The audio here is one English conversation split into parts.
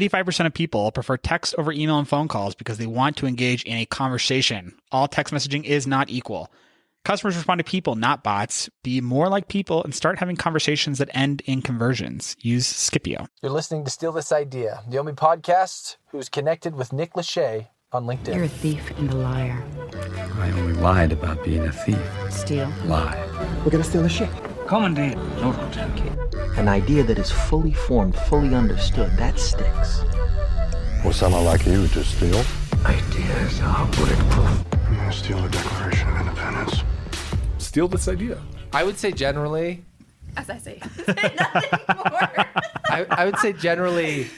85% of people prefer text over email and phone calls because they want to engage in a conversation. All text messaging is not equal. Customers respond to people, not bots. Be more like people and start having conversations that end in conversions. Use Scipio. You're listening to Steal This Idea, the only podcast who's connected with Nick Lachey on LinkedIn. You're a thief and a liar. I only lied about being a thief. Steal. Lie. We're gonna steal the ship. Commandant, Lord Lieutenant. An idea that is fully formed, fully understood, that sticks. Or someone like you to steal. Ideas are bulletproof. I'm gonna steal the Declaration of Independence. Steal this idea. I would say generally... As I say nothing more. I would say generally,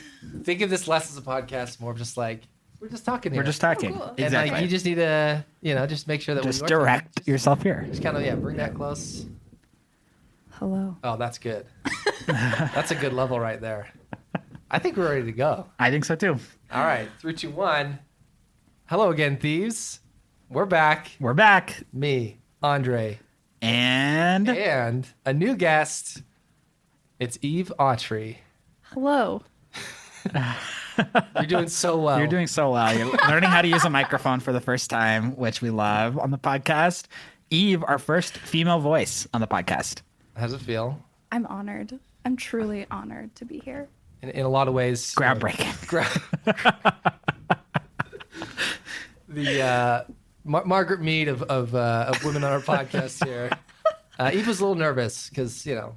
think of this less as a podcast, more of just like, we're just talking here. We're just talking. Oh, cool. And Exactly. like, you just need to, just make sure that just when you are direct talking, yourself here. Just kind of, bring that close. Hello. Oh, that's good. That's a good level right there. I think we're ready to go. I think so too. All right, 3, 2, 1. Hello again, thieves. We're back. We're back. Me, Andre, And and a new guest. It's Eve Autry. Hello. You're doing so well. you're doing so well. You're learning how to use a microphone for the first time, which we love on the podcast. Eve, our first female voice on the podcast. How's it feel? I'm honored. I'm truly honored to be here. In a lot of ways, Groundbreaking. The Margaret Mead of women on our podcast here. Eve was a little nervous because it's your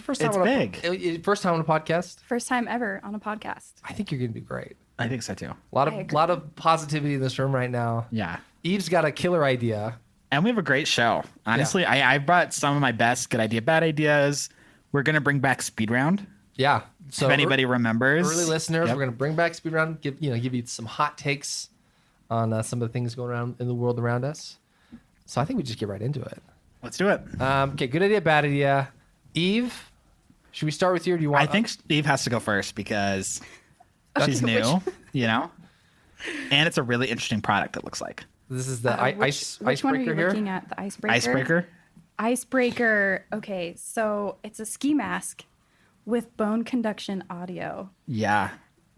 first time. It's First time on a podcast. First time ever on a podcast. I think you're gonna do great. I think so too. A lot of positivity in this room right now. Yeah. Eve's got a killer idea. And we have a great show. Honestly, I brought some of my best good idea, bad ideas. We're going to bring back Speed Round. Yeah. So if anybody remembers. Early listeners, we're going to bring back Speed Round, give you some hot takes on some of the things going around in the world around us. So I think we just get right into it. Let's do it. Okay, good idea, bad idea. Eve, should we start with you or do you want... I think Eve has to go first because she's new, And it's a really interesting product, it looks like. This is the which one are you IceaBrkr here? looking at? The IceaBrkr? IceaBrkr? IceaBrkr. Okay, so it's a ski mask with bone conduction audio. Yeah.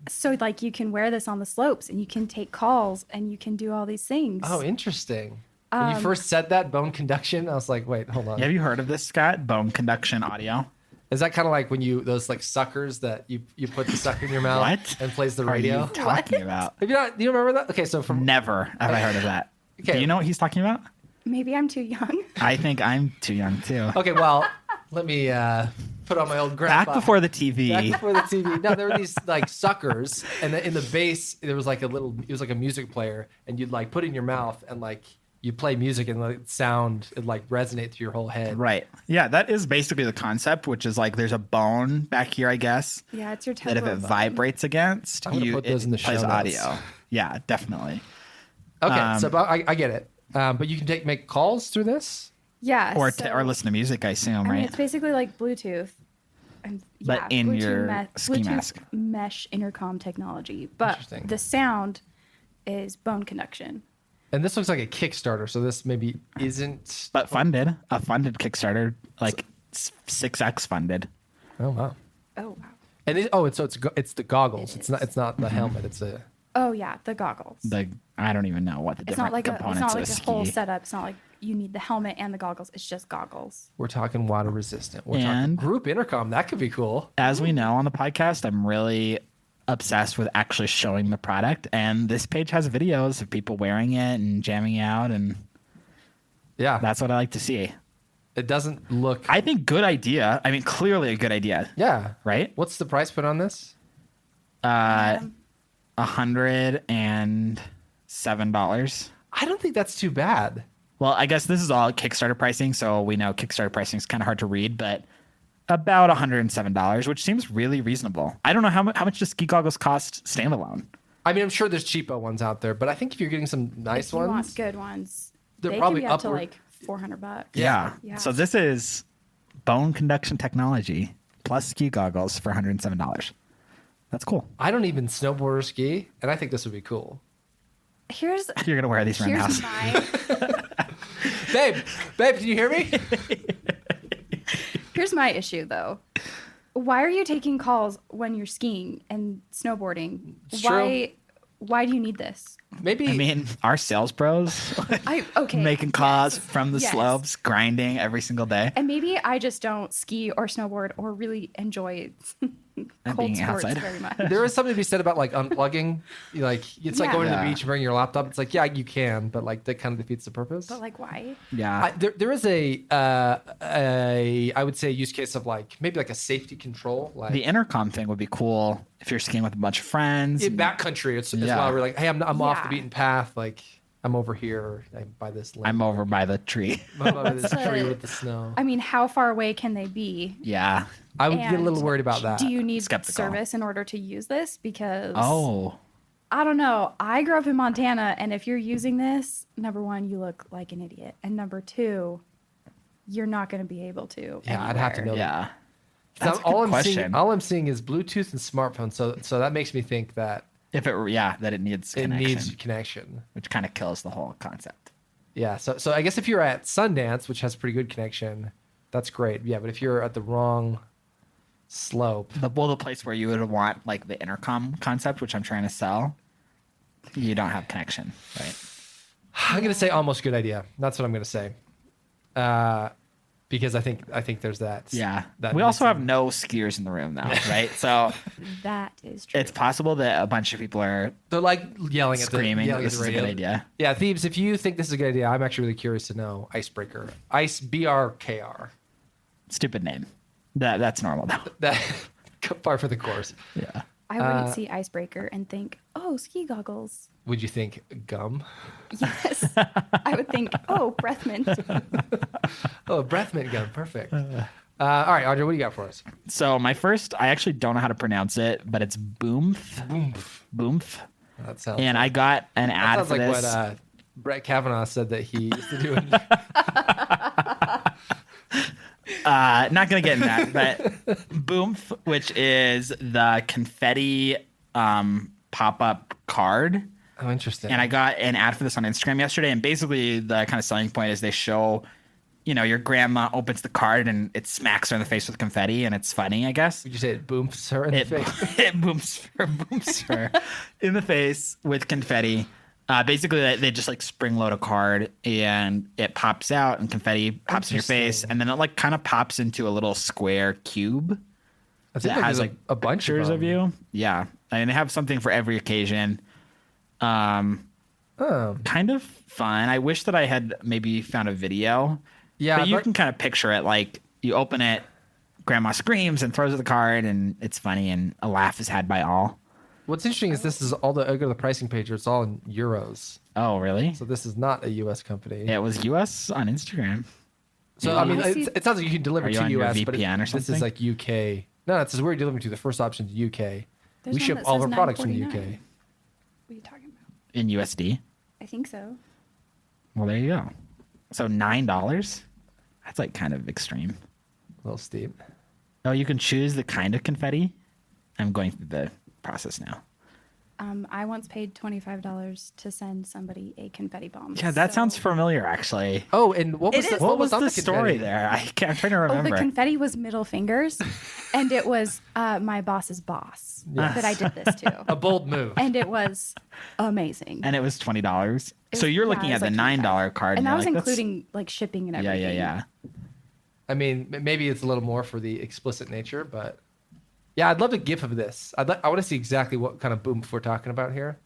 So like you can wear this on the slopes and you can take calls and you can do all these things. Oh, interesting. When you first said that, bone conduction, I was like, wait, hold on. Have you heard of this, Scott? Bone conduction audio? Is that kind of like when those like suckers that you put the sucker in your mouth What and plays the are radio? you talking about? Have you not? Do you remember that? Okay, so from Never have I heard of that. Okay. Do you know what he's talking about? Maybe I'm too young. I think I'm too young too. Okay, well, let me put on my old grandpa. Back before the TV. Back before the TV. No, there were these like suckers, and in the base there was like it was like a music player, and you'd like put it in your mouth and like you play music and like sound it like resonate through your whole head. Right. Yeah, that is basically the concept, which is like there's a bone back here, I guess. Yeah, it's your that if it bone. vibrates against, I'm gonna put those in the show plays notes. audio. Yeah, definitely. Okay, so I get it. But you can make calls through this? Yeah. Or listen to music, I assume, I mean, right? it's basically like Bluetooth. But in Bluetooth your ski Bluetooth mask. mesh intercom technology. But Interesting. the sound is bone conduction. And this looks like a Kickstarter, so this maybe isn't. But funded. A funded Kickstarter, like 6x funded. Oh wow! Oh wow! And it's the goggles. It's not the helmet. It's a. Oh yeah, the goggles. I don't even know what the It's not different like components of a whole ski. setup. It's not like you need the helmet and the goggles. It's just goggles. We're talking water resistant. We're talking And- group intercom. That could be cool. As we know on the podcast, I'm really obsessed with actually showing the product, and this page has videos of people wearing it and jamming out, and Yeah, that's what I like to see. it doesn't look. I think good idea. I mean, clearly a good idea, Yeah. right? What's the price put on this? $107. I don't think that's too bad. Well, I guess this is all Kickstarter pricing, so we know Kickstarter pricing is kind of hard to read, but about $107, which seems really reasonable. I don't know how much do ski goggles cost standalone. I mean, I'm sure there's cheapo ones out there, but I think if you're getting some nice If you ones, want good ones, they're they probably can be up to upward. like $400. Yeah. Yeah. So this is bone conduction technology plus ski goggles for $107. That's cool. I don't even snowboard or ski, and I think this would be cool. Here's You're going to wear these around the house. my Babe, can you hear me? here's my issue though. Why are you taking calls when you're skiing and snowboarding? It's Why do you need this? Maybe I mean, our sales pros making calls from the slopes, grinding every single day. And maybe I just don't ski or snowboard or really enjoy cold being sports outside. very much. there is something to be said about like unplugging. Like it's like going to the Yeah. beach and bringing your laptop. It's like, yeah, you can, but like that kind of defeats the purpose. But like, why? Yeah. There is a I would say use case of like maybe like a safety control. Like The intercom thing would be cool if you're skiing with a bunch of friends. in backcountry, it's as Yeah. well. We're like, hey, I'm off the Yeah. beaten path. Like I'm over here by this. I'm over by the tree. I'm over this What's tree the- with the snow. I mean, how far away can they be? Yeah. I would get a little And worried about that. Do you need Skeptical. service in order to use this? Because Oh. I don't know. I grew up in Montana, and if you're using this, number one, you look like an idiot, and number two, you're not going to be able to. Yeah, I'd have to know. Yeah. 'Cause That's a all good I'm question. seeing, all I'm seeing is Bluetooth and smartphone. So that makes me think that If it were, that it needs it connection, needs connection. which kind of kills the whole concept. Yeah. So I guess if you're at Sundance, which has pretty good connection, that's great. Yeah. But if you're at the wrong slope, The place where you would want like the intercom concept, which I'm trying to sell, you don't have connection, right? I'm gonna say almost good idea. That's what I'm gonna say. Because I think there's that. Yeah. That We also have missing- no skiers in the room now, right? So That is true. it's possible that a bunch of people are They're like yelling at screaming the, that yelling this at is the a good radio. idea. Yeah, Thebes, if you think this is a good idea, I'm actually really curious to know. IceBrkr. IceBrkr. Stupid name. That's normal though. That par for the course. Yeah. I wouldn't see IceBrkr and think, oh, ski goggles. Would you think gum? Yes. I would think, oh, breath mint. Oh, breath mint gum. Perfect. All right, Audrey, what do you got for us? So my first, I actually don't know how to pronounce it, but it's Boomf. Boomf. That sounds. And I got an that ad sounds for like this. what Brett Kavanaugh said that he used to do. Not gonna get in that, but Boomf, which is the confetti pop-up card. Oh, interesting. And I got an ad for this on Instagram yesterday, and basically the kind of selling point is they show, your grandma opens the card and it smacks her in the face with confetti, and it's funny, I guess. Would you say it boomps her in the face? It booms her in the face with confetti. Basically, they just like spring load a card and it pops out, and confetti pops in your face, and then it like kind of pops into a little square cube I think that has there's like a bunch pictures of them. you. Yeah, and they have something for every occasion. Oh. Kind of fun. I wish that I had maybe found a video. Yeah, but you but- can kind of picture it like you open it, grandma screams and throws the card, and it's funny, and a laugh is had by all. What's interesting is this is all I go to the pricing page. It's all in euros. Oh, really? So this is not a U.S. company. It was US on Instagram. So I mean, I see- it sounds like you can deliver Are you to on your U.S., but VPN or this is something? like U.K. No, it says where you're delivering to. The first option is U.K. There's We one ship that all of says our products from the $9.49. U.K. What are you talking about? In USD. I think so. Well, there you go. So $9. That's like kind of extreme. A little steep. Oh, you can choose the kind of confetti. I'm going through the process now. I once paid $25 to send somebody a confetti bomb. Yeah, that sounds so- familiar, actually. Oh, and what was It the, is. What was on the confetti? story there? I'm trying to Oh, remember. the confetti was middle fingers, and it was my boss's boss that I did this to. A bold move. And it was amazing. And it was $20. It So was- you're yeah, looking it at was the like $9 card. and that you're was like, that's- including like shipping and Yeah, everything. yeah. I mean, maybe it's a little more for the explicit nature, but yeah, I'd love a GIF of this. I want to see exactly what kind of boom we're talking about here.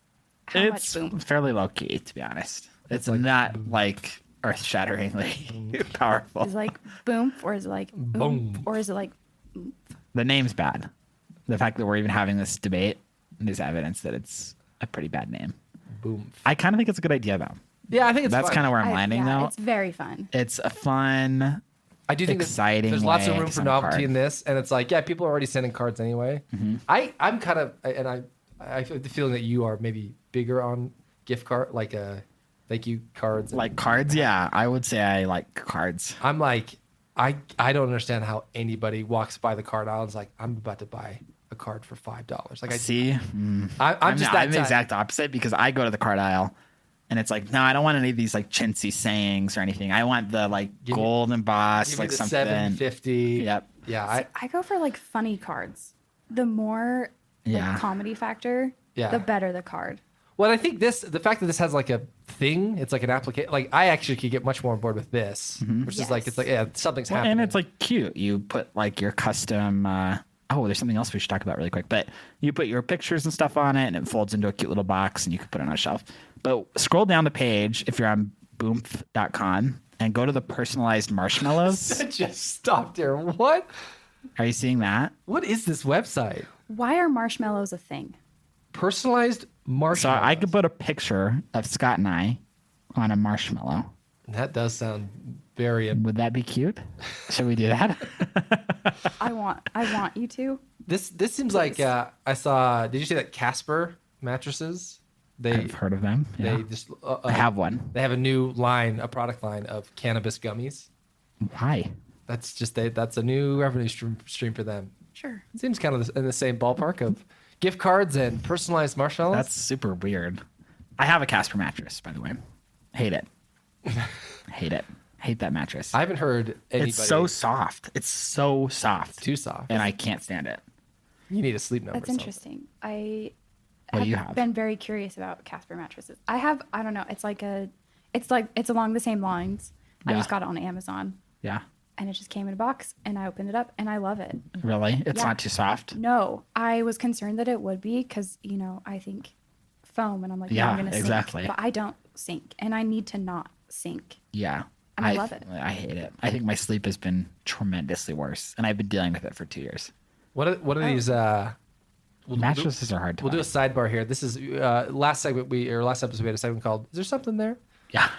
How It's much boom? fairly low key, to be honest. It's not like earth-shatteringly powerful. Is it like boom, or is it like boom, or is it like The name's bad. The fact that we're even having this debate is evidence that it's a pretty bad name. Boom. I kind of think it's a good idea, though. Yeah, I think it's That's fun. kind of where I'm landing, yeah, though. it's very fun. It's a fun. I do think exciting there's lots of way room to for send a novelty card. in this, and it's like, yeah, people are already sending cards anyway. Mm-hmm. I'm kind of, and I feel the feeling that you are maybe bigger on gift card, like thank you cards. and- Like cards, yeah. I would say I like cards. I'm like, I don't understand how anybody walks by the card aisle and is like, I'm about to buy a card for $5. Like I See? I'm just that I'm the type. exact opposite because I go to the card aisle and it's like, no, I don't want any of these like chintzy sayings or anything. I want the like Give me- gold embossed, Give me like the something. $7.50. Yep. Yeah, I go for like funny cards. The more like, comedy factor, the better the card. Well, I think the fact that this has like a thing, it's like an application. Like I actually could get much more on board with this, which is like, it's like, yeah, something's happening. And it's like cute. You put like your custom, there's something else we should talk about really quick, but you put your pictures and stuff on it and it folds into a cute little box and you can put it on a shelf. But scroll down the page if you're on boomf.com and go to the personalized marshmallows. Just stopped there. What? Are you seeing that? What is this website? Why are marshmallows a thing? Personalized marshmallows. So I could put a picture of Scott and I on a marshmallow. That does sound very. Would that be cute? Should we do that? I want you to. This seems like I saw. Did you see that Casper mattresses? I've heard of them. Yeah. They just. I have one. They have a new line, a product line of cannabis gummies. Why? That's just that's a new revenue stream for them. Sure. It seems kind of in the same ballpark of gift cards and personalized marshmallows. That's super weird. I have a Casper mattress, by the way. Hate it. Hate it. Hate that mattress. I haven't heard anybody. It's so soft. It's so soft. Too soft. And I can't stand it. You need a sleep number. That's interesting. I What do you have? been very curious about Casper mattresses. I don't know. It's along the same lines. I Yeah. just got it on Amazon Yeah. and it just came in a box and I opened it up and I love it. Really? It's Yeah. not too soft? No, I was concerned that it would be because, I think foam and I'm like, Yeah, I'm going to exactly. sink. But I don't sink and I need to not sink. Yeah. And I love it. I hate it. I think my sleep has been tremendously worse, and I've been dealing with it for 2 years. What are these? Mattresses are hard to We'll do a find. sidebar here. This is last episode we had a segment called "Is there something there?" Yeah.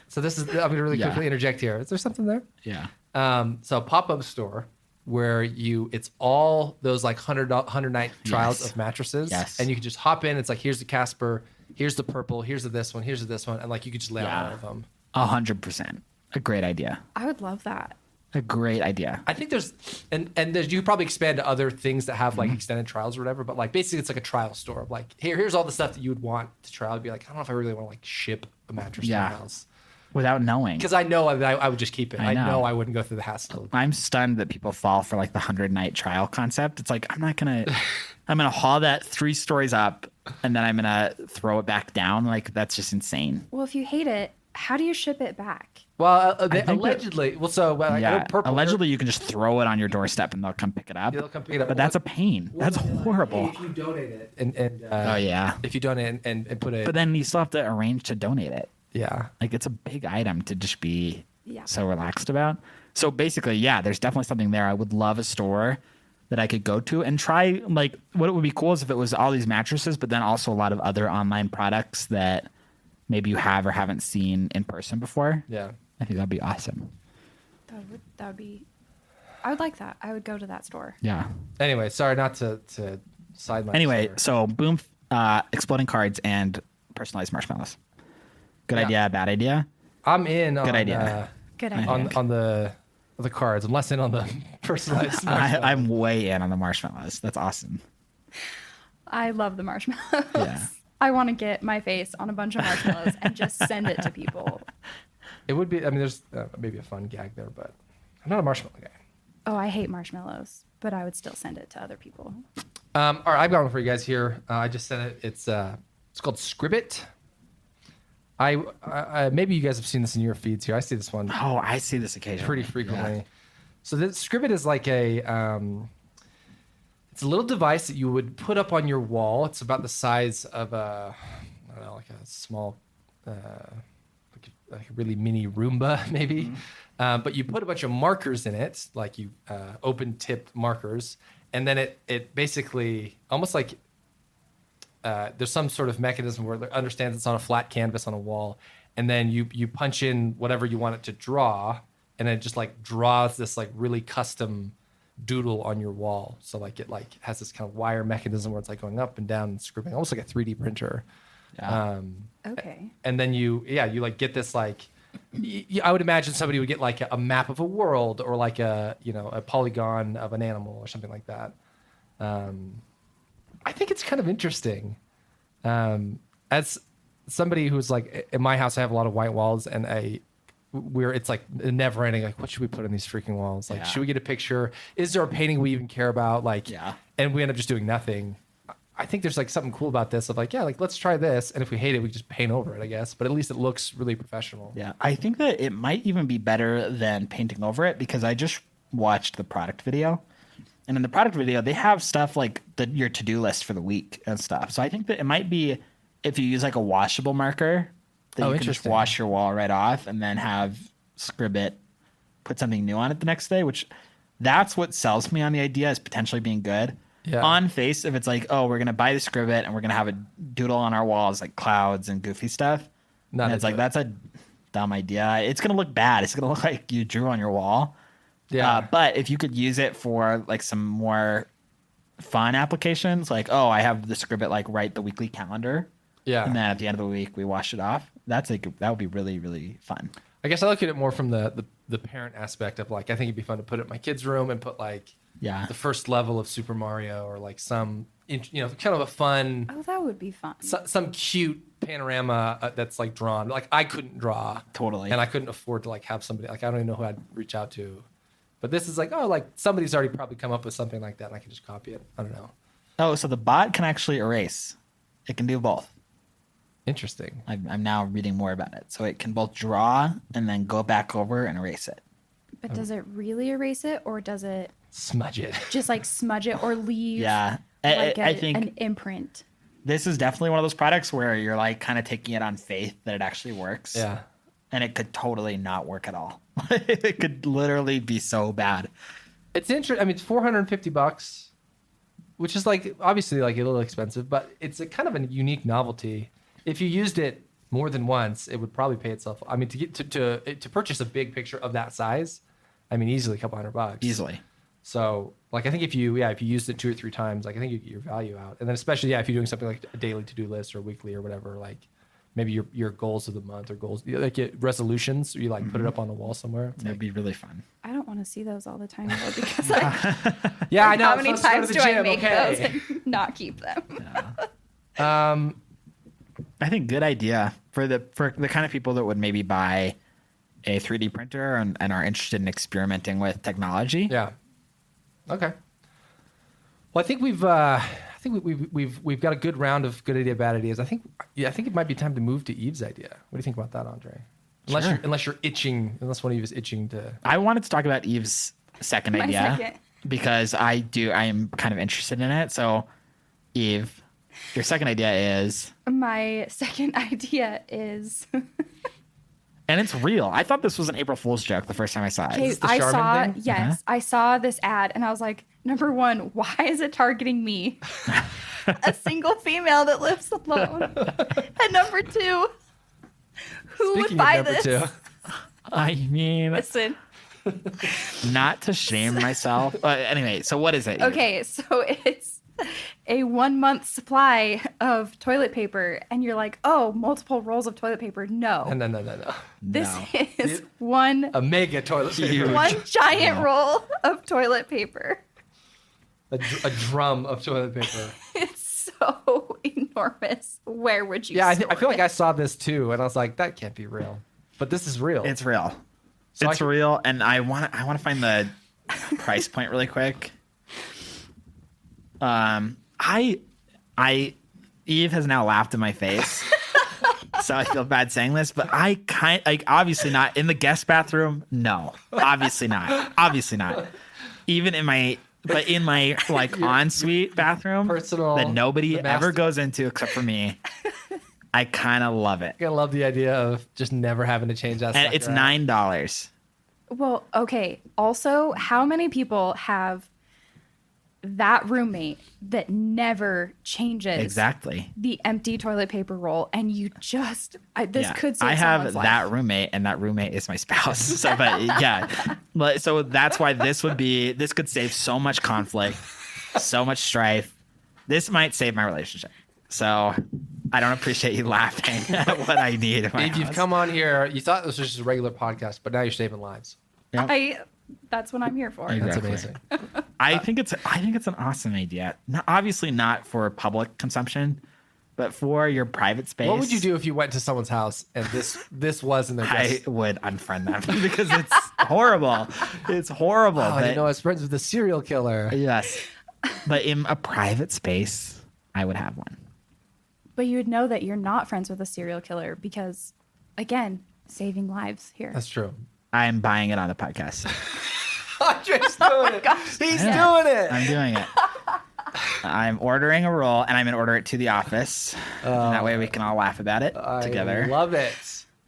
So this is. I'm going to really Yeah. quickly interject here. Is there something there? Yeah. So a pop-up store where it's all those like 100 night trials Yes. of mattresses. Yes. And you can just hop in. It's like, here's the Casper, here's the purple, here's the this one, here's the this one. And like, you could just lay out Yeah. all of them. 100%. A great idea. I would love that. A great idea. I think there's, and there's, you could probably expand to other things that have like Mm-hmm. extended trials or whatever, but like basically it's like a trial store of like, here's all the stuff that you would want to trial. I'd be like, I don't know if I really want to like ship a mattress to Yeah. my house. Without knowing. Because I know I would just keep it. I I know. know I wouldn't go through the hassle. I'm stunned that people fall for like the 100-night trial concept. It's like, I'm going to haul that 3 stories up and then I'm going to throw it back down. Like, that's just insane. Well, if you hate it, how do you ship it back? Well, I think allegedly, I know purple. Allegedly, you can just throw it on your doorstep and they'll come pick it up. They'll come pick it up. But that's a pain. That's horrible. If you donate it, and Oh, yeah. if you donate and put it, But then you still have to arrange to donate it. yeah, Like, it's a big item to just be Yeah. so relaxed about. So basically, yeah, there's definitely something there. I would love a store that I could go to and try. Like, what would be cool is if it was all these mattresses, but then also a lot of other online products that maybe you have or haven't seen in person before. yeah. I think that'd be awesome. That would be. I would like that. I would go to that store. Yeah. Anyway, sorry not to side my. Anyway, story. so Boom, exploding cards and personalized marshmallows. Good Yeah. idea, bad idea? I'm in. Good on, idea. Good I idea. think. on the cards. I'm less in on the personalized. I'm way in on the marshmallows. That's awesome. I love the marshmallows. Yeah. I want to get my face on a bunch of marshmallows and just send it to people. It would be. I mean, there's maybe a fun gag there, but I'm not a marshmallow guy. Oh, I hate marshmallows, but I would still send it to other people. All right, I've got one for you guys here. I just sent it. It's called Scribit. I maybe you guys have seen this in your feeds here. I see this one Oh, I see this occasionally. pretty frequently. So this Scribit is like it's a little device that you would put up on your wall. It's about the size of I don't know, like a small, like a really mini Roomba maybe. But you put a bunch of markers in it, like you open tip markers, and then it basically almost like there's some sort of mechanism where it understands it's on a flat canvas on a wall, and then you punch in whatever you want it to draw, and it just like draws this like really custom doodle on your wall. So like it like has this kind of wire mechanism where it's like going up and down and scribbling, almost like a 3D printer. Yeah. Okay. And then you like get this like I would imagine somebody would get like a map of a world or like a polygon of an animal or something like that. I think it's kind of interesting. As somebody who's like in my house, I have a lot of white walls, and it's like never ending. Like, what should we put on these freaking walls? Like, Yeah. should we get a picture? Is there a painting we even care about? Like, Yeah. And we end up just doing nothing. I think there's like something cool about this of like, yeah, like let's try this. And if we hate it, we just paint over it, I guess. But at least it looks really professional. Yeah, I think that it might even be better than painting over it because I just watched the product video. And in the product video, they have stuff like your to-do list for the week and stuff. So I think that it might be if you use like a washable marker that you can just wash your wall right off and then have Scribit put something new on it the next day, which that's what sells me on the idea as potentially being good. Yeah. On face, if it's like, oh, we're going to buy the Scribit and we're going to have a doodle on our walls like clouds and goofy stuff. Not and it's like, that's a dumb idea. It's going to look bad. It's going to look like you drew on your wall. Yeah. But if you could use it for like some more fun applications, like, oh, I have the Scribit like write the weekly calendar. Yeah. And then at the end of the week, we wash it off. That would be really, really fun. I guess I look at it more from the parent aspect of like, I think it'd be fun to put it in my kid's room and put like the first level of Super Mario or like some, kind of a fun. Oh, that would be fun. Some cute panorama that's like drawn. Like I couldn't draw. Totally. And I couldn't afford to like have somebody, like I don't even know who I'd reach out to. But this is like, oh, like somebody's already probably come up with something like that and I can just copy it. I don't know. Oh, so the bot can actually erase. It can do both. Interesting. I'm now reading more about it. So it can both draw and then go back over and erase it. But does it really erase it, or does it smudge it? Just like smudge it or leave? Yeah. Like I think an imprint. this is definitely one of those products where you're like kind of taking it on faith that it actually works. Yeah. And it could totally not work at all. It could literally be so bad. It's interesting. I mean, it's $450, which is like obviously like a little expensive, but it's a kind of a unique novelty. If you used it more than once, it would probably pay itself. I mean, to get to purchase a big picture of that size, I mean, easily a couple $100. Easily. So, like, I think if you used it 2 or 3 times, like, I think you get your value out. And then especially, if you're doing something like a daily to-do list or weekly or whatever, like maybe your goals of the month or goals, like resolutions, you like put it up on the wall somewhere. It'd be really fun. I don't want to see those all the time though, because like, yeah, I know. How many times do I make those and not keep them? Yeah. I think good idea for the kind of people that would maybe buy a 3D printer and are interested in experimenting with technology. Yeah. Okay. Well, I think we've got a good round of good idea, bad ideas. I think it might be time to move to Eve's idea. What do you think about that, Andre? Unless you're itching, unless one of you is itching to. I wanted to talk about Eve's second idea second. because I am kind of interested in it. So, Eve, your second idea is. My second idea is. And it's real. I thought this was an April Fool's joke the first time I saw it. Okay, Is this the Charmin thing? Yes, I saw this ad and I was like, number one, why is it targeting me? A single female that lives alone. And number two, who would buy this? I mean, Listen. not to shame myself. Anyway, so what is it? Eve? Okay, so it's a 1 month supply of toilet paper, and you're like, oh, multiple rolls of toilet paper. No. No. This is one A mega toilet paper. one giant roll of toilet paper. A drum of toilet paper. It's so enormous. Where would you? Yeah, I store feel like it? I saw this too, and I was like, that can't be real. But this is real. It's real. So It's real, and I want to find the price point really quick. Eve has now laughed in my face, so I feel bad saying this, but I obviously not in the guest bathroom. No, obviously not. Even in my like ensuite bathroom, personal that nobody the ever master. goes into except for me. I kind of love it, I love the idea of just never having to change that. and it's sucker out. $9. Well, okay. Also, how many people have that roommate that never changes Exactly. the empty toilet paper roll, and you just this could save I have someone's that life. roommate, and that roommate is my spouse. So, but yeah, so that's why this could save so much conflict, so much strife. This might save my relationship. So I don't appreciate you laughing at what I need. In my If you've house. come on here, you thought this was just a regular podcast, but now you're saving lives. That's what I'm here for. That's Exactly. amazing. I think it's an awesome idea. Obviously not for public consumption, But for your private space, What would you do if you went to someone's house and this was in their I guest? would unfriend them because it's horrible. It's horrible. Oh, I didn't know I was friends with a serial killer. Yes. But in a private space, I would have one. But you would know that you're not friends with a serial killer because, again, saving lives here. That's true. I'm buying it on the podcast. Andre's doing it. He's doing it. I'm doing it. I'm ordering a roll, and I'm going to order it to the office. And that way we can all laugh about it together. I love it.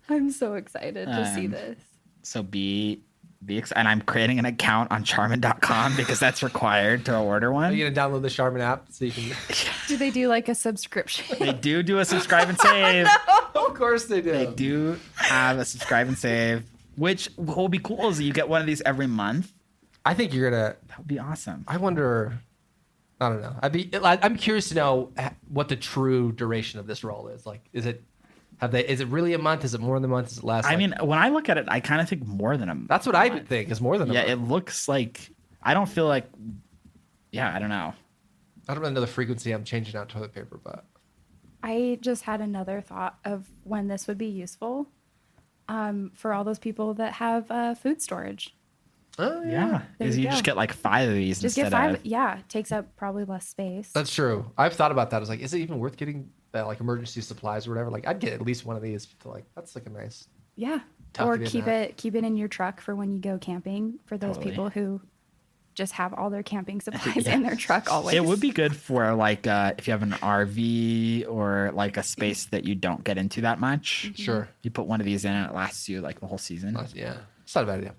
I'm so excited to see this. So be and I'm creating an account on Charmin.com because that's required to order one. Are you going to download the Charmin app so you can... Do they do like a subscription? They do a subscribe and save. Of course they do. They do have a subscribe and save, which will be cool is you get one of these every month. I think you're going to... That would be awesome. I wonder... I don't know. I'm curious to know what the true duration of this roll is. Like, is it really a month? Is it more than a month? Is it less? I mean, when I look at it, I kind of think more than a month. That's what I would think is more than a month. Yeah, it looks like, I don't feel like, I don't know. I don't really know the frequency I'm changing out toilet paper, but. I just had another thought of when this would be useful for all those people that have food storage. Oh, Yeah. There Is you you just go. get like 5 of these Just instead get 5. of. Yeah, it takes up probably less space. That's true. I've thought about that. I was like, is it even worth getting like emergency supplies or whatever? Like, I'd get at least one of these to like, that's like a nice. Yeah. Tuck Or it in keep that. keep it in your truck for when you go camping for those Totally. people who just have all their camping supplies in their truck always. It would be good for like if you have an RV or like a space that you don't get into that much. Sure. You put one of these in and it lasts you like the whole season. Yeah. It's not a bad idea.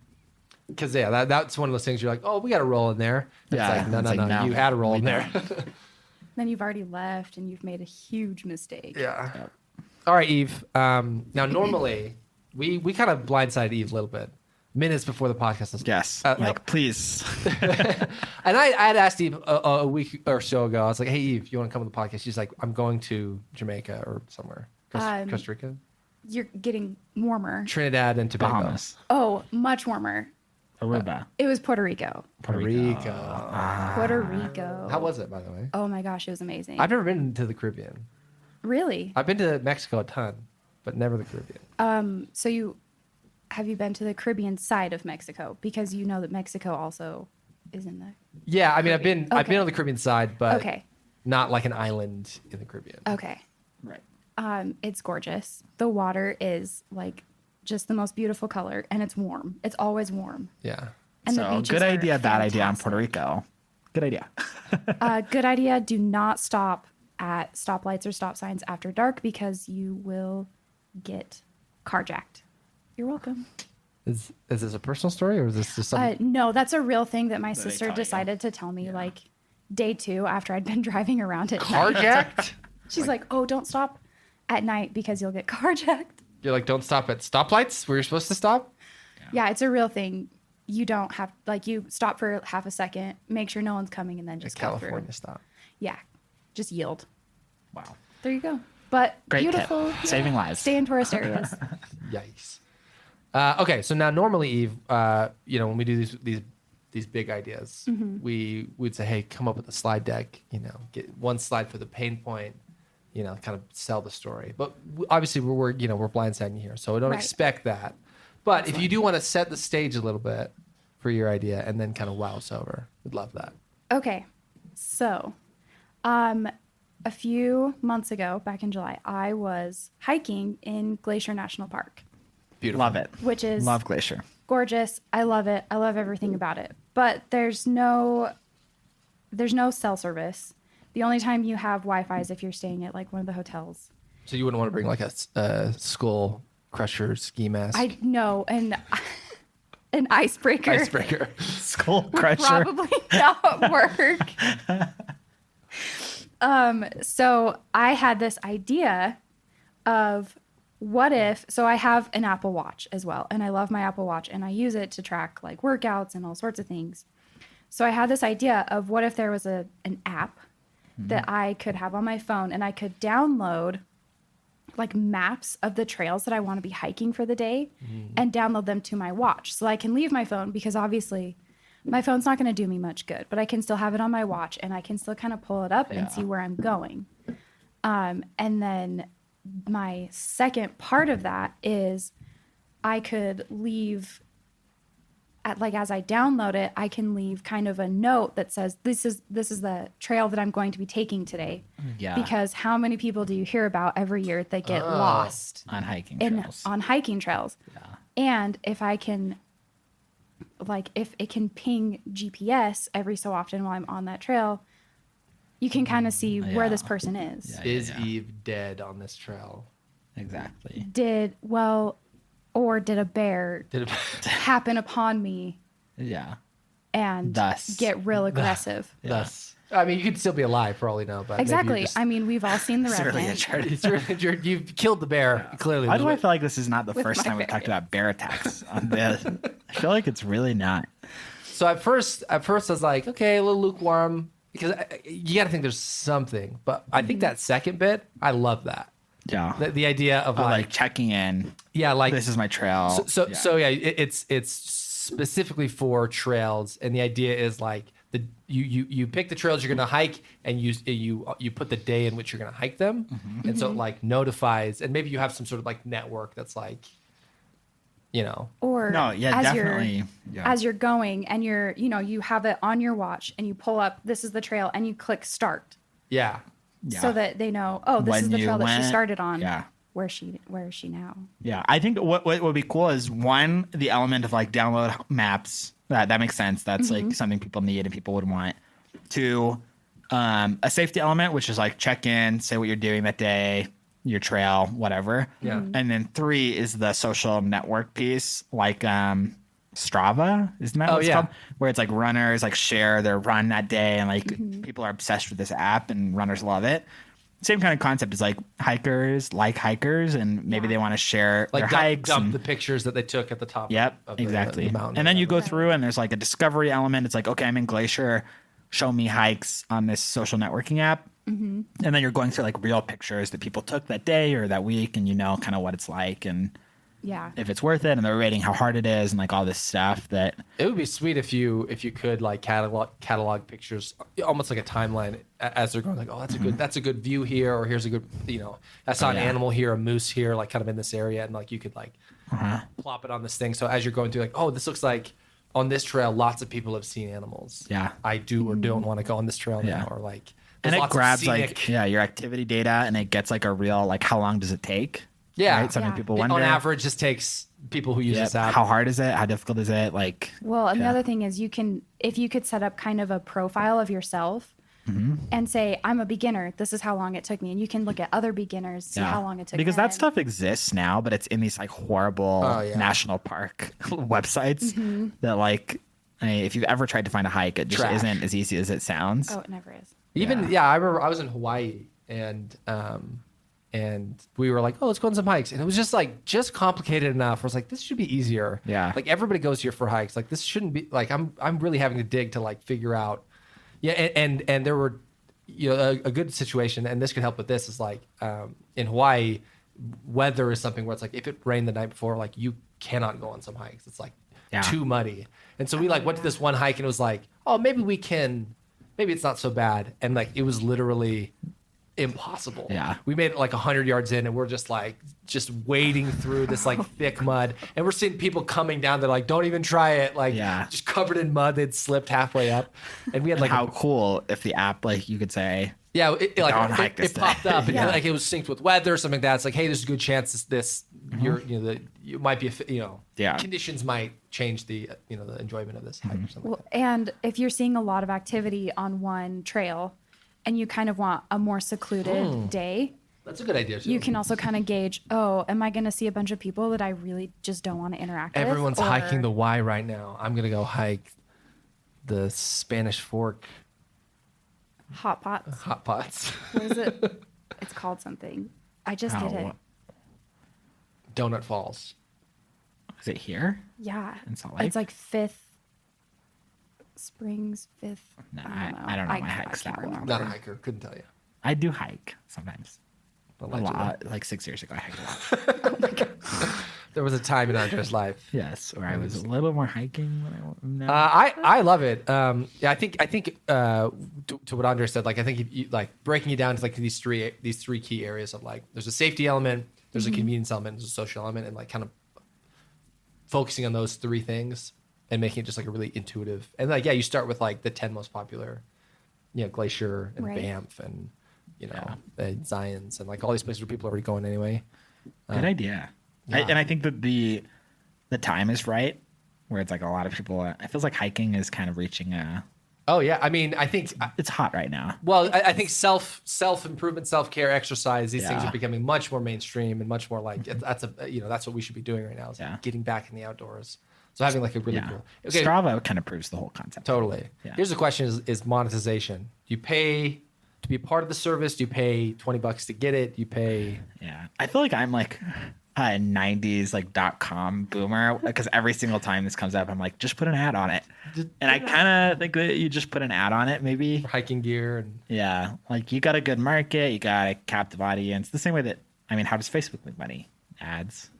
Because, that's one of those things you're like, oh, we got a roll in there. It's Yeah, like, no, it's no, like, no. no, You had a roll we in there. Then you've already left and you've made a huge mistake. Yeah. All right, Eve. Now, normally, we kind of blindsided Eve a little bit minutes before the podcast. Yes. Please. And I had asked Eve a week or so ago. I was like, hey, Eve, you want to come on the podcast? She's like, I'm going to Jamaica or somewhere. Costa Rica? You're getting warmer. Trinidad and Tobago. Bahamas. Oh, much warmer. Aruba. It was Puerto Rico. Puerto Rico. Puerto Rico. How was it, by the way? Oh my gosh, it was amazing. I've never been to the Caribbean. Really? I've been to Mexico a ton, but never the Caribbean. So have you been to the Caribbean side of Mexico? Because you know that Mexico also is in the. Yeah, I mean, I've been Okay. on the Caribbean side, but Okay. not like an island in the Caribbean. Okay. Right. It's gorgeous. The water is like just the most beautiful color, and it's warm. It's always warm. Yeah. And the So beaches good are idea, bad idea on fantastic. Puerto Rico. Good idea. Good idea. Do not stop at stoplights or stop signs after dark because you will get carjacked. You're welcome. Is this a personal story or is this just something? No, that's a real thing that my sister tell you. decided to tell me like day 2 after I'd been driving around at night. Carjacked? She's like, oh, don't stop at night because you'll get carjacked. You're like, don't stop at stoplights where you're supposed to stop? Yeah, it's a real thing. You don't have, like, you stop for half a second, make sure no one's coming, and then just go California through. stop. Yeah, just yield. Wow. There you go. But Great beautiful. tip. Saving lives. Stay in tourist areas. Yikes. Okay, so now normally, Eve, when we do these big ideas, we would say, hey, come up with a slide deck, get one slide for the pain point, kind of sell the story. But obviously we're blindsiding you here, so we don't Right. expect that. But if you do want to set the stage a little bit for your idea and then kind of wow us over, we'd love that. Okay, so a few months ago, back in July, I was hiking in Glacier National Park, Beautiful. Love it. which is Love Glacier. gorgeous. I love it. I love everything about it. But there's no cell service. The only time you have Wi-Fi is if you're staying at like one of the hotels. So you wouldn't want to bring like a skull crusher ski mask? I know, and an icebreaker. Icebreaker. Skull crusher. Probably not work. So I had this idea of what if, so I have an Apple Watch as well, and I love my Apple Watch, and I use it to track like workouts and all sorts of things. So I had this idea of what if there was an app that I could have on my phone, and I could download like maps of the trails that I want to be hiking for the day and download them to my watch. So I can leave my phone because obviously my phone's not going to do me much good, but I can still have it on my watch and I can still kind of pull it up and see where I'm going. And then my second part of that is I could leave as I download it, I can leave kind of a note that says this is the trail that I'm going to be taking today. Yeah. Because how many people do you hear about every year that get lost on hiking trails? On hiking trails. Yeah. And if I can, if it can ping GPS every so often while I'm on that trail, you can kind of see where this person is. Is Eve dead on this trail? Exactly. Or did a bear happen upon me? Yeah. And Thus. get real aggressive. Thus. I mean, you could still be alive for all we know, but exactly. I mean, we've all seen the red man. You've killed the bear. Clearly. Why do I feel like this is not the first time we've talked about bear attacks on this? I feel like it's really not. So at first I was like, okay, a little lukewarm, because you got to think there's something. But I think that second bit, I love that. Yeah. The idea of like checking in. Yeah, like this is my trail. So it's specifically for trails, and the idea is like you pick the trails you're gonna hike, and you put the day in which you're gonna hike them, and so it like notifies, and maybe you have some sort of like network that's like, or definitely. As you're going and you have it on your watch and you pull up, this is the trail, and you click start. Yeah. So that they know, this is the trail that she started on. Yeah. Where is she now? Yeah. I think what would be cool is one, the element of like download maps. That makes sense. That's like something people need and people would want. Two, a safety element, which is like check in, say what you're doing that day, your trail, whatever. Yeah. And then three is the social network piece, like Strava, isn't that what it's called? Where it's like runners like share their run that day, and like people are obsessed with this app and runners love it. Same kind of concept as like hikers like hikers, and maybe they want to share like their hikes. Dump the pictures that they took at the top. Of exactly. The mountain. And then you go through and there's like a discovery element. It's like, okay, I'm in Glacier, show me hikes on this social networking app. And then you're going through like real pictures that people took that day or that week, and kind of what it's like and if it's worth it, and they're rating how hard it is and like all this stuff. That it would be sweet if you could like catalog pictures, almost like a timeline as they're going, like, oh, that's a good view here, or here's a good, I saw an animal here, a moose here, like kind of in this area, and like you could like plop it on this thing. So as you're going through, like, oh, this looks like on this trail lots of people have seen animals. Yeah, I do or don't want to go on this trail now, or like, and it grabs like your activity data, and it gets like a real like how long does it take. Yeah, right? Something people wonder. On average, this takes people who use this app. How hard is it? How difficult is it? Like, well, and the other thing is if you could set up kind of a profile of yourself and say, I'm a beginner, this is how long it took me, and you can look at other beginners, see how long it took. Because that stuff exists now, but it's in these like horrible national park websites that like, if you've ever tried to find a hike, it just isn't as easy as it sounds. Oh, it never is. Even I remember I was in Hawaii and we were like, oh, let's go on some hikes. And it was just complicated enough. I was like, this should be easier. Yeah. Like everybody goes here for hikes. Like this shouldn't be like, I'm really having to dig to like figure out. Yeah. And there were, a good situation, and this could help with this, is like, in Hawaii, weather is something where it's like, if it rained the night before, like you cannot go on some hikes. It's like too muddy. And so we like went to this one hike, and it was like, oh, maybe it's not so bad. And like, it was literally impossible. Yeah. We made it like 100 yards in, and we're just wading through this like thick mud, and we're seeing people coming down. They're like, don't even try it. Like just covered in mud. They'd slipped halfway up, and we had like how cool if the app, like you could say, it popped up and like it was synced with weather or something like that. It's like, hey, there's a good chance you might be, conditions might change the the enjoyment of this hike or something. Well, and if you're seeing a lot of activity on one trail, and you kind of want a more secluded day. That's a good idea too. You can also kind of gauge, am I going to see a bunch of people that I really just don't want to interact with? Everyone's hiking the Y right now. I'm going to go hike the Spanish Fork. Hot Pots. Hot Pots. What is it? It's called something. I just did it. Donut Falls. Is it here? Yeah. In Salt Lake? It's like Fifth Springs, Fifth. No, I don't know my hikes that well. Not a hiker. Couldn't tell you. I do hike sometimes. A lot. Like 6 years ago, I hiked a lot. Oh my God. There was a time in Andre's life. Yes, or I was a little more hiking when I love it. Yeah, I think to what Andre said, like I think you like breaking it down to like these three key areas of like there's a safety element, there's a convenience element, there's a social element, and like kind of focusing on those three things and making it just like a really intuitive. And like you start with like the 10 most popular, Glacier and Banff and and Zions and like all these places where people are already going anyway. Good idea. Yeah. And I think that the time is right, where it's like a lot of people. It feels like hiking is kind of reaching a. Oh yeah, I mean, I think it's hot right now. Well, I think self improvement, self care, exercise. These things are becoming much more mainstream and much more like that's what we should be doing right now. Is like getting back in the outdoors. So having like a really cool. Okay. Strava kind of proves the whole concept. Totally. Yeah. Here's the question: is monetization? Do you pay to be a part of the service? Do you pay $20 to get it? Do you pay? Yeah, I feel like I'm like a 90s like .com boomer because every single time this comes up, I'm like, just put an ad on it. And I kind of think that you just put an ad on it, maybe for hiking gear and like you got a good market, you got a captive audience. The same way that how does Facebook make money? Ads.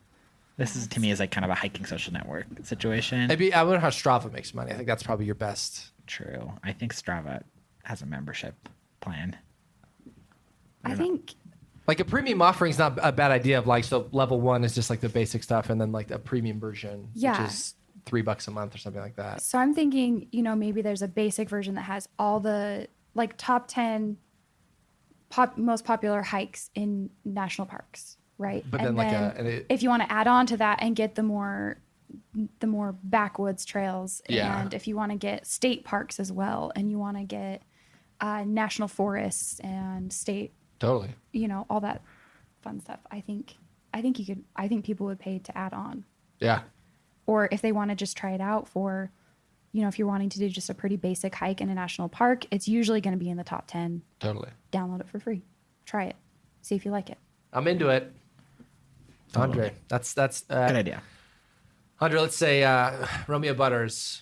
This is to me is like kind of a hiking social network situation. I wonder how Strava makes money. I think that's probably your best. True. I think Strava has a membership plan. I think like a premium offering is not a bad idea. Of like, so level 1 is just like the basic stuff, and then like a premium version, which is $3 a month or something like that. So I'm thinking, maybe there's a basic version that has all the like top 10 most popular hikes in national parks, right? But and then if you want to add on to that and get the more backwoods trails, and if you want to get state parks as well, and you want to get national forests and state. Totally. All that fun stuff. I think people would pay to add on. Yeah. Or if they want to just try it out for, if you're wanting to do just a pretty basic hike in a national park, it's usually going to be in the top 10. Totally. Download it for free. Try it. See if you like it. I'm into it. Totally. Andre, that's good idea. Andre, let's say Romeo Butters.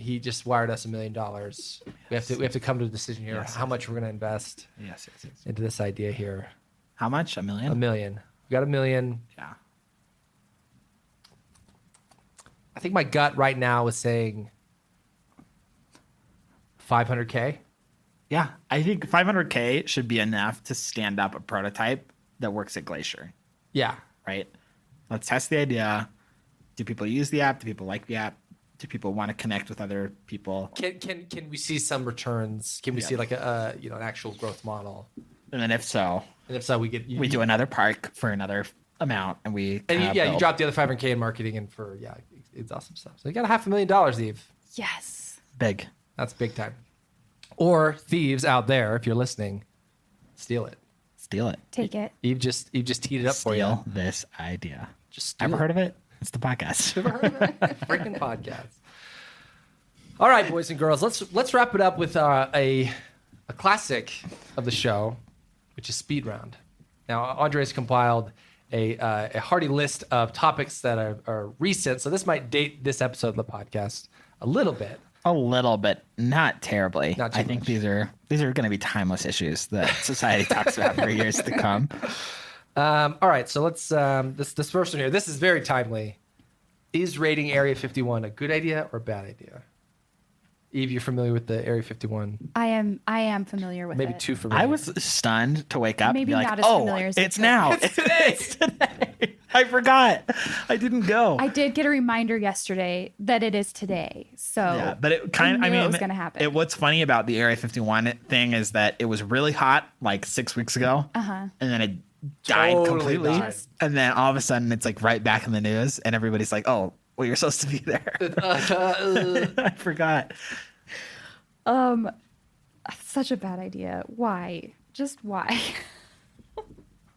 He just wired us $1 million. We have to come to a decision here. How much we're going to invest into this idea here. How much? $1 million? $1 million. We got $1 million. Yeah. I think my gut right now is saying $500K. Yeah, I think $500K should be enough to stand up a prototype that works at Glacier. Yeah. Right? Let's test the idea. Do people use the app? Do people like the app? Do people want to connect with other people? Can we see some returns? Can we see like an actual growth model? And then if so, we do another park for another amount, and we you drop the other $500K in marketing and for it's awesome stuff. So you got $500,000, Eve. Yes. Big. That's big time. Or thieves out there, if you're listening, steal it. Take it. Eve just teed it up for you. Steal this idea. Just ever heard of it? It's the podcast. Ever heard of it? Freaking podcast. All right, boys and girls, let's wrap it up with a classic of the show, which is Speed Round. Now, Andre's compiled a hearty list of topics that are recent, so this might date this episode of the podcast a little bit. A little bit, not terribly. Not too I think much. these are going to be timeless issues that society talks about for years to come. All right, so let's this first one here. This is very timely. Is raiding Area 51 a good idea or a bad idea? Eve, you're familiar with the Area 51? I am familiar with it. Maybe too familiar. I was stunned to wake up Maybe and be not like, as familiar as it's you now. It's today. It's today. I forgot. I didn't go. I did get a reminder yesterday that it is today. So yeah, but it kind of, it was going to happen. What's funny about the Area 51 thing is that it was really hot like 6 weeks ago. And then it died Totally completely. died. And then all of a sudden it's like right back in the news and everybody's like, oh, well, you're supposed to be there. I forgot. Such a bad idea. Why? Just why?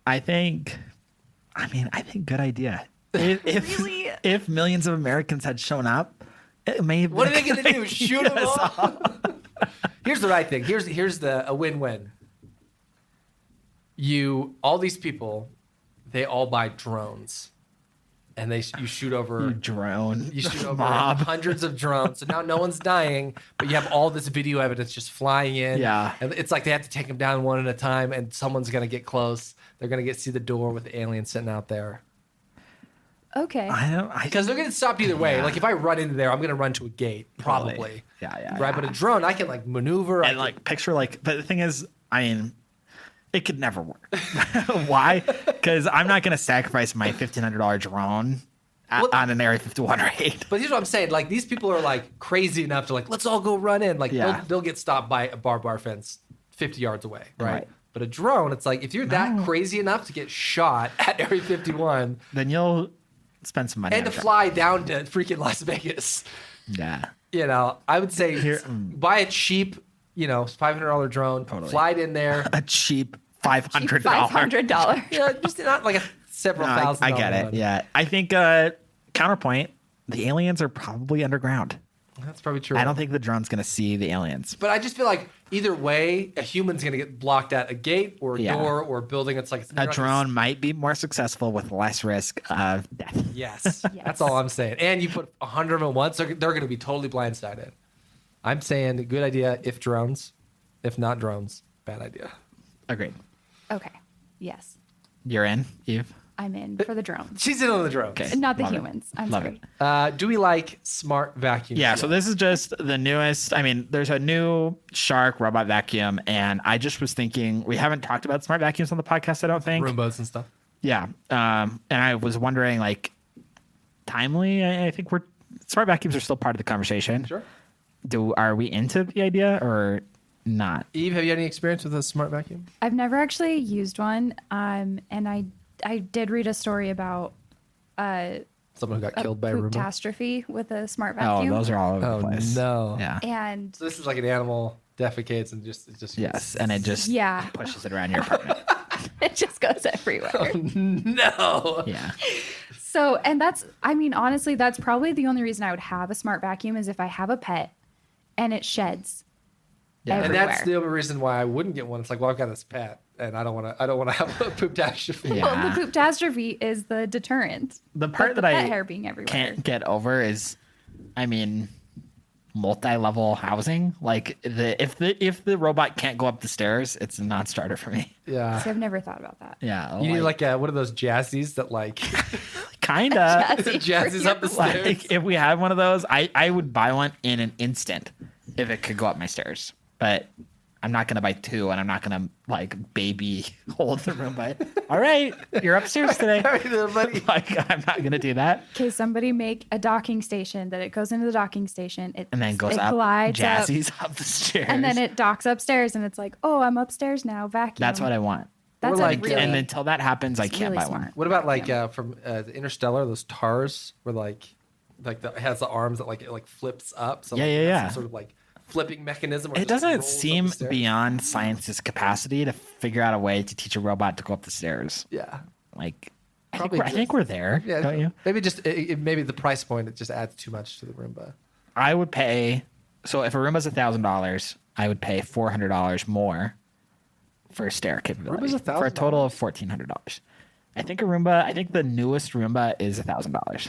I think good idea. If, Really? if millions of Americans had shown up, it may have What are been they a going good to do? idea. Shoot them all? Here's what I think. Here's a win-win. All these people, they all buy drones. And you shoot over drone. You shoot over Mob. hundreds of drones. So now no one's dying, but you have all this video evidence just flying in. Yeah. And it's like they have to take them down one at a time, and someone's gonna get close. They're gonna see the door with the alien sitting out there. Okay. Because they're going to stop either way. Like if I run into there, I'm going to run to a gate, probably. Totally. Yeah. Right, but a drone, I can like maneuver. And picture but the thing is, I mean, it could never work. Why? Because I'm not going to sacrifice my $1,500 drone on an Area 51 raid. But here's what I'm saying: like these people are like crazy enough to like, let's all go run in. Like they'll get stopped by a barbed wire fence 50 yards away, right? But a drone, it's like if you're that crazy enough to get shot at Area 51, then you'll spend some money and to fly down to freaking Las Vegas. Yeah. You know, I would say buy a cheap, $500 drone, fly it in there. A cheap $500. $500. Yeah, just not like a several thousand. I get it. Money. Yeah. I think counterpoint, the aliens are probably underground. That's probably true. I don't think the drone's going to see the aliens. But I just feel like either way, a human's going to get blocked at a gate or a door or a building. It's like a drone might be more successful with less risk of death. Yes. That's all I'm saying. And you put 100 of them at once, they're going to be totally blindsided. I'm saying good idea if drones. If not drones, bad idea. Agreed. Okay. Yes. You're in, Eve? I'm in for the drones. She's in on the drones. Okay. Not the Love humans. I'm Love sorry. it. Do we like smart vacuums? Yeah, so this is just the newest. I mean, there's a new Shark robot vacuum, and I just was thinking, we haven't talked about smart vacuums on the podcast, I don't think. Roombas and stuff. Yeah. And I was wondering, like, timely, I think smart vacuums are still part of the conversation. Sure. Are we into the idea or not? Eve, have you had any experience with a smart vacuum? I've never actually used one. And I did read a story about someone who got killed by a Roomba. catastrophe with a smart vacuum. Oh, those are all over the place. No. Yeah. And So this is like an animal defecates and just Yes, and it just pushes it around your apartment. it just goes everywhere. No. Yeah. So, and honestly, that's probably the only reason I would have a smart vacuum is if I have a pet and it sheds everywhere. And that's the only reason why I wouldn't get one. It's like, well, I've got this pet and I don't want to have a poop catastrophe. Yeah. Well, the poop catastrophe is the deterrent. The part But that the I pet hair being everywhere. can't get over is, I mean, multi-level housing. Like if the robot can't go up the stairs, it's a non-starter for me. Yeah. See, I've never thought about that. Yeah. You need like one of those jazzies that like kinda jazzies up the stairs. Like if we had one of those, I would buy one in an instant if it could go up my stairs. But I'm not gonna buy two, and I'm not gonna like baby hold the room. But all right, you're upstairs today. Like I'm not gonna do that. Okay, somebody make a docking station that it goes into the docking station. And then goes it up, glides jazzies up the stairs, and then it docks upstairs, and it's like, oh, I'm upstairs now. Vacuum. That's what I want. That's like, really, and until that happens, I can't really buy smart. one. What about like from the Interstellar, those TARS where like it has the arms that like it like flips up. So Yeah, like, yeah, it has yeah. some sort of like flipping mechanism. Where It just doesn't rolls up seem the stairs. beyond science's capacity to figure out a way to teach a robot to go up the stairs. Yeah. Like, Probably I think we're there, Yeah, don't you? Maybe just maybe the price point it just adds too much to the Roomba. I would pay. So if a Roomba's $1,000, I would pay $400 more for stair capability. Roomba's for a total of $1,400. I think the newest Roomba is $1,000.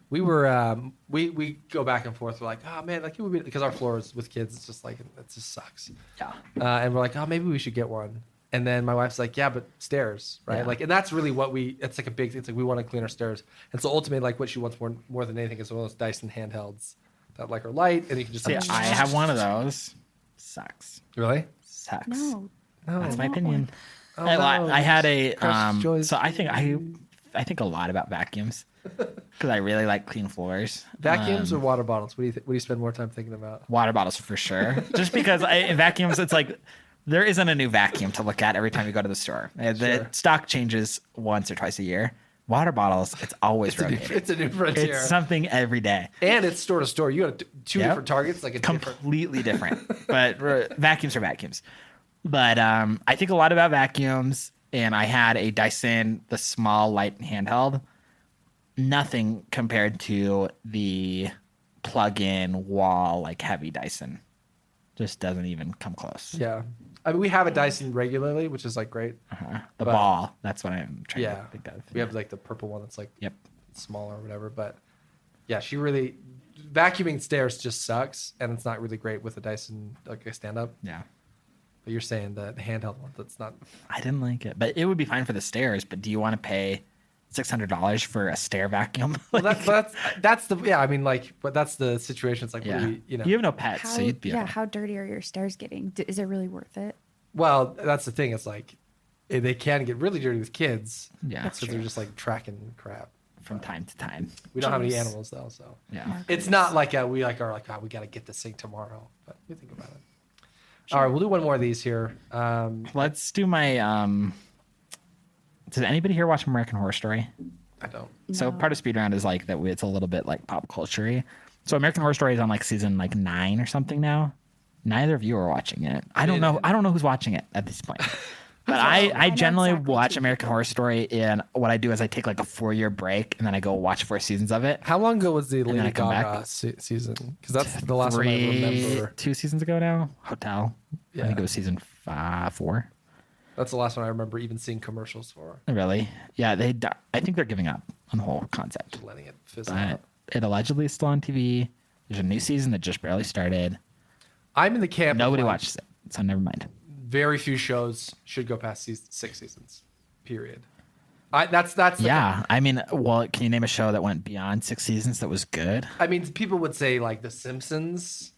We were we go back and forth. We're like, oh man, like it would be because our floors with kids, it's just like it just sucks. Yeah. And we're like, oh, maybe we should get one. And then my wife's like, yeah, but stairs, right? Yeah. Like, and that's really what it's like a big. It's like we want to clean our stairs. And so ultimately, like what she wants more than anything is one of those Dyson handhelds that like are light and you can just. See, I have one of those. Sucks. Really? Sucks. No. That's my opinion. Oh, I had a Precious joys. so I think a lot about vacuums because I really like clean floors. Vacuums or water bottles? What do you spend more time thinking about? Water bottles for sure. Just because in vacuums, it's like there isn't a new vacuum to look at every time you go to the store. The stock changes once or twice a year. Water bottles, it's always rotating. It's a new frontier. It's something every day. And it's store to store. You got two different targets, like a completely different. But vacuums are vacuums. But I think a lot about vacuums, and I had a Dyson, the small, light handheld. Nothing compared to the plug-in wall, like heavy Dyson. Just doesn't even come close. Yeah. I mean, we have a Dyson regularly, which is like great. The ball, that's what I'm trying to think of. We have like the purple one that's like Yep. smaller or whatever. But yeah, she really vacuuming stairs just sucks, and it's not really great with a Dyson like a stand-up. Yeah. But you're saying the handheld one that's not. I didn't like it, but it would be fine for the stairs. But do you want to pay $600 for a stair vacuum. Well, that's the I mean, like, but that's the situation. It's like, yeah. what do you know? You have no pets, so you'd be okay. How dirty are your stairs getting? Is it really worth it? Well, that's the thing. It's like they can get really dirty with kids. Yeah, That's because they're just like tracking crap from time to time. We don't have any animals though, so Yeah. it's not like we are like, oh, we got to get this thing tomorrow. But we think about it. All right, we'll do one more of these here. Let's do my. Does anybody here watch American Horror Story? I don't. So part of Speed Round is like that. It's a little bit like pop culture-y. So American Horror Story is on like season like 9 or something now. Neither of you are watching it. I don't know. I don't know who's watching it at this point. But I generally watch American Horror Story, and what I do is I take like a 4-year break, and then I go watch 4 seasons of it. How long ago was the And then Lady I come Gaga back. season? Because that's the last one I remember. 2 seasons ago now. Hotel. Yeah. I think it was season 4. That's the last one I remember even seeing commercials for. Really? Yeah. I think they're giving up on the whole concept. Just letting it fizzle But out. it allegedly is still on TV. There's a new season that just barely started. I'm in the camp. Nobody of, like, watches it, so never mind. Very few shows should go past 6 seasons. Period. That's the Yeah, I mean, well, can you name a show that went beyond 6 seasons that was good? I mean, people would say like The Simpsons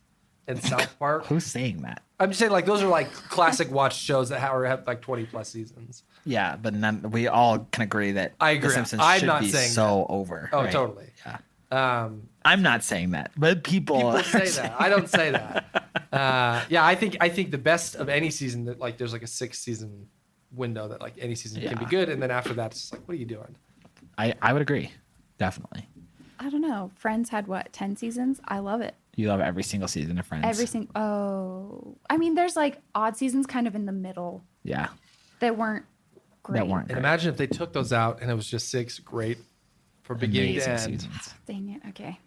and South Park. Who's saying that? I'm just saying like those are like classic watch shows that have like 20 plus seasons. Yeah, but we all can agree that I agree. The Simpsons I'm should not be saying so over. Oh, right? totally. Yeah. I'm not saying that, but people say that. I don't say that. Yeah, I think the best of any season that like there's like a 6 season window that like any season can be good, and then after that it's like, what are you doing? I would agree, definitely. I don't know. Friends had 10 seasons? I love it. You love every single season of Friends. I mean, there's like odd seasons kind of in the middle. Yeah. That weren't great. And imagine if they took those out and it was just 6 great from beginning to Amazing end. seasons. Dang it. Okay.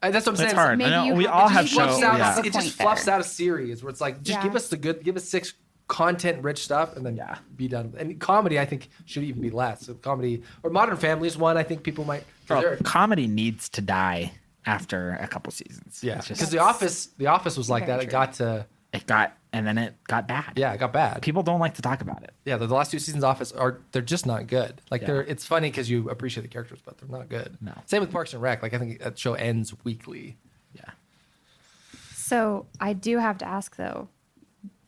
That's what I'm saying. It's hard. Maybe I know, you we have- all it have just shows. fluffs out. Yeah. It just fluffs out a series where it's like, just give us give us 6 content-rich stuff and then be done. And comedy, I think, should even be less. So comedy or Modern Family is one I think people might. Comedy needs to die after a couple seasons. Yeah, It's just- because The Office was like that. And then it got bad. Yeah, it got bad. People don't like to talk about it. Yeah, the last 2 seasons of Office they're just not good. Like it's funny because you appreciate the characters, but they're not good. No. Same with Parks and Rec. Like I think that show ends weekly. Yeah. So I do have to ask though,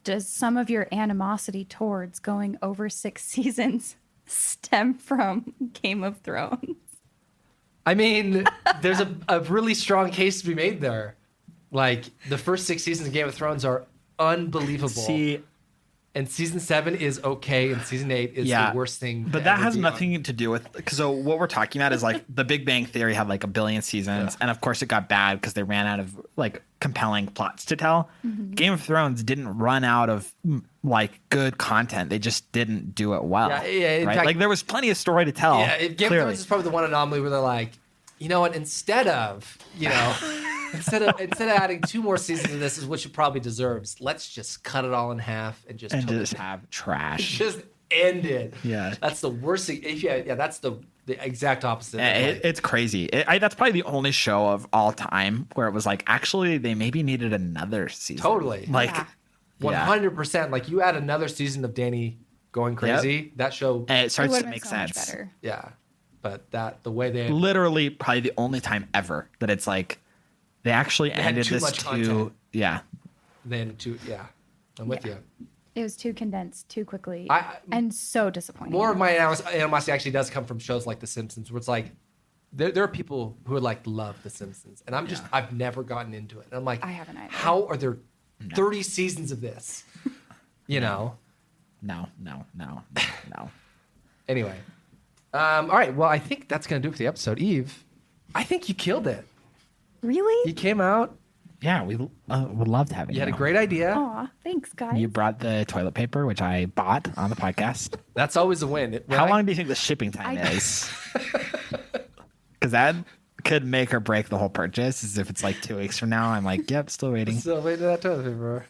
does some of your animosity towards going over 6 seasons stem from Game of Thrones? I mean, there's a really strong case to be made there. Like the first 6 seasons of Game of Thrones are unbelievable. See, and season 7 is okay, and season 8 is the worst thing. But that has nothing to do with. So what we're talking about is like the Big Bang Theory had like 1 billion seasons, and of course it got bad because they ran out of like compelling plots to tell. Mm-hmm. Game of Thrones didn't run out of like good content; they just didn't do it well. In right? fact, like there was plenty of story to tell. Yeah, Game of Thrones is probably the one anomaly where they're like, you know what? Instead of instead of adding 2 more seasons of this, is what it probably deserves. Let's just cut it all in half and just have trash. Just end it. Yeah, that's the worst thing. That's the exact opposite. It's crazy. That's probably the only show of all time where it was like, actually, they maybe needed another season. Totally. Like, 100%. Like you add another season of Danny going crazy, that show it starts to make sense. Better. Yeah, but the way they literally probably the only time ever that it's like they actually ended too this much too. content. Yeah. Then I'm with you. It was too condensed too quickly and so disappointing. More of my animosity actually does come from shows like The Simpsons, where it's like there are people who are like love The Simpsons, and I've never gotten into it. And I'm like, I haven't either. How are there 30 seasons of this? You know? No. Anyway, all right. Well, I think that's gonna do it for the episode. Eve, I think you killed it. Really? You came out. Yeah, we would love to have you. You had a great idea. Aw, thanks, guys. You brought the toilet paper, which I bought on the podcast. That's always a win. How long do you think the shipping time is? Because that could make or break the whole purchase. As if it's like 2 weeks from now, I'm like, yep, still waiting. Still waiting for that toilet paper.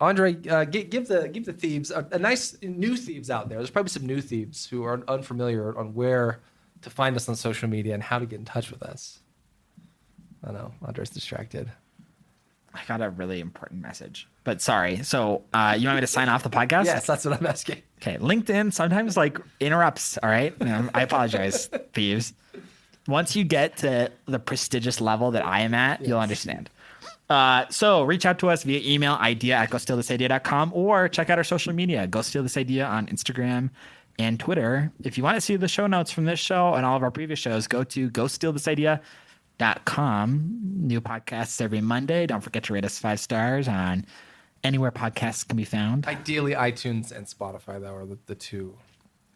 Andre, give the thieves a nice new thieves out there. There's probably some new thieves who are unfamiliar on where to find us on social media and how to get in touch with us. I know Andre's distracted. I got a really important message, but sorry. So you want me to sign off the podcast? Yes, that's what I'm asking. Okay. LinkedIn sometimes like interrupts. All right. I apologize, thieves. Once you get to the prestigious level that I am at, you'll understand. So reach out to us via email, idea@gostealthisidea.com, or check out our social media, Go Steal This Idea on Instagram and Twitter. If you want to see the show notes from this show and all of our previous shows, go to gostealthisidea.com. New podcasts every Monday. Don't forget to rate us 5 stars on anywhere podcasts can be found. Ideally, iTunes and Spotify, though, are the two.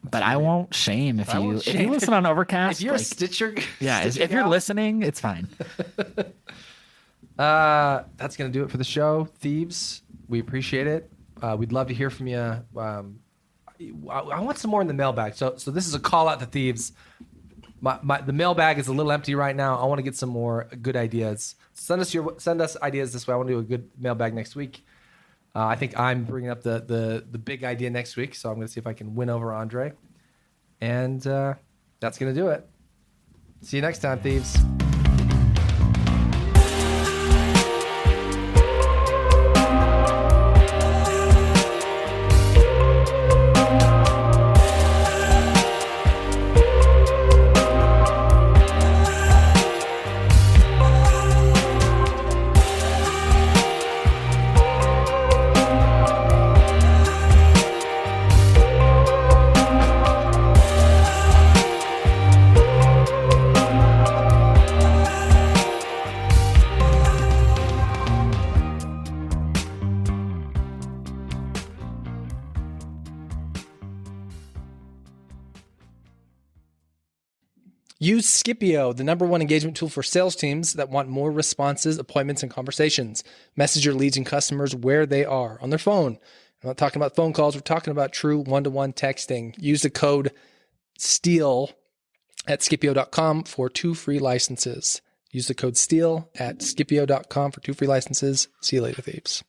But I won't shame if you listen on Overcast. If you're a Stitcher, if you're listening, it's fine. That's gonna do it for the show, thieves. We appreciate it. We'd love to hear from you. I want some more in the mailbag. So this is a call out to thieves. The mailbag is a little empty right now. I want to get some more good ideas. Send us ideas this way. I want to do a good mailbag next week. I think I'm bringing up the big idea next week, so I'm going to see if I can win over Andre. And that's going to do it. See you next time, thieves. Use Scipio, the #1 engagement tool for sales teams that want more responses, appointments, and conversations. Message your leads and customers where they are on their phone. I'm not talking about phone calls. We're talking about true one-to-one texting. Use the code STEAL at Scipio.com for 2 free licenses. Use the code STEAL at Scipio.com for 2 free licenses. See you later, thieves.